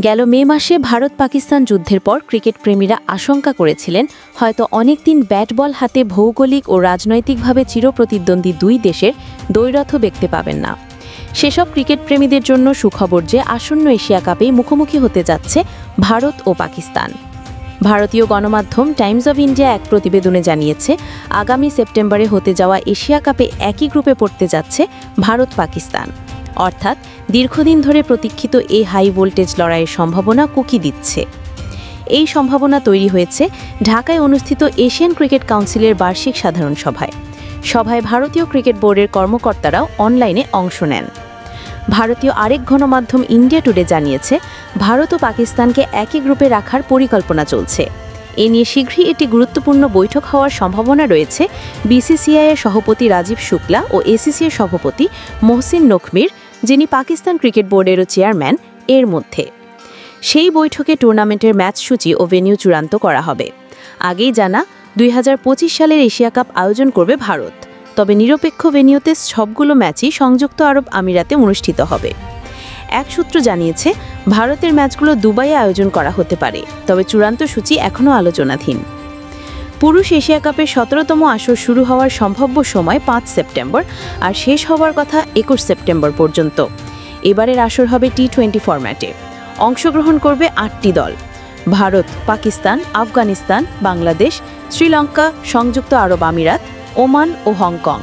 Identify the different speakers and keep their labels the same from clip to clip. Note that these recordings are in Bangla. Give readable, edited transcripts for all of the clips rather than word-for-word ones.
Speaker 1: গেল মে মাসে ভারত পাকিস্তান যুদ্ধের পর ক্রিকেট প্রেমীরা আশঙ্কা করেছিলেন হয়তো অনেক দিন ব্যাট বল হাতে ভৌগোলিক ও রাজনৈতিকভাবে চিরপ্রতিদ্বন্দ্বী দুই দেশের দ্বৈরথ দেখতে পাবেন না। সেসব ক্রিকেট প্রেমীদের জন্য সুখবর যে আসন্ন এশিয়া কাপে মুখোমুখি হতে যাচ্ছে ভারত ও পাকিস্তান। ভারতীয় গণমাধ্যম টাইমস অব ইন্ডিয়া এক প্রতিবেদনে জানিয়েছে, আগামী সেপ্টেম্বরে হতে যাওয়া এশিয়া কাপে একই গ্রুপে পড়তে যাচ্ছে ভারত পাকিস্তান। অর্থাৎ দীর্ঘদিন ধরে প্রতীক্ষিত এই হাই ভোল্টেজ লড়াইয়ের সম্ভাবনা কুকি দিচ্ছে। এই সম্ভাবনা তৈরি হয়েছে ঢাকায় অনুষ্ঠিত এশিয়ান ক্রিকেট কাউন্সিলের বার্ষিক সাধারণ সভায় ভারতীয় ক্রিকেট বোর্ডের কর্মকর্তারাও অনলাইনে অংশ নেন। ভারতীয় আরেক গণমাধ্যম ইন্ডিয়া টুডে জানিয়েছে, ভারত ও পাকিস্তানকে একই গ্রুপে রাখার পরিকল্পনা চলছে। এ নিয়ে শীঘ্রই একটি গুরুত্বপূর্ণ বৈঠক হওয়ার সম্ভাবনা রয়েছে বিসিসিআইয়ের সভাপতি রাজীব শুক্লা ও এসিসির সভাপতি মোহসিন নকভির, যিনি পাকিস্তান ক্রিকেট বোর্ডেরও চেয়ারম্যান, এর মধ্যে। সেই বৈঠকে টুর্নামেন্টের ম্যাচ সূচি ও ভেন্যু চূড়ান্ত করা হবে। আগেই জানা 2025 সালের এশিয়া কাপ আয়োজন করবে ভারত, তবে নিরপেক্ষ ভেন্যুতে সবগুলো ম্যাচই সংযুক্ত আরব আমিরাতে অনুষ্ঠিত হবে। এক সূত্র জানিয়েছে, ভারতের ম্যাচগুলো দুবাইয়ে আয়োজন করা হতে পারে, তবে চূড়ান্ত সূচি এখনও আলোচনাধীন। পুরুষ এশিয়া কাপের 17তম আসর শুরু হওয়ার সম্ভাব্য সময় 5 সেপ্টেম্বর আর শেষ হওয়ার কথা 21 সেপ্টেম্বর পর্যন্ত। এবারের আসর হবে টি20 ফরম্যাটে। অংশগ্রহণ করবে 8টি দল: ভারত, পাকিস্তান, আফগানিস্তান, বাংলাদেশ, শ্রীলঙ্কা, সংযুক্ত আরব আমিরাত, ওমান ও হংকং।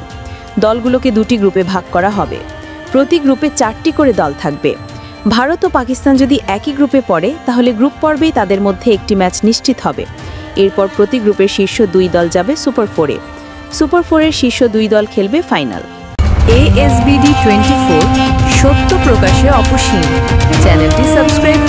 Speaker 1: দলগুলোকে দুটি গ্রুপে ভাগ করা হবে। প্রতি গ্রুপে 4টি করে দল থাকবে। ভারত ও পাকিস্তান যদি একই গ্রুপে পড়ে, তাহলে গ্রুপ পর্বেই তাদের মধ্যে একটি ম্যাচ নিশ্চিত হবে। এরপর প্রতি গ্রুপের শীর্ষ 2 দল যাবে সুপার 4-এ। সুপার 4-এর শীর্ষ 2 দল খেলবে ফাইনাল। ASBD 24, সত্য প্রকাশে অপসীম। চ্যানেলটি সাবস্ক্রাইব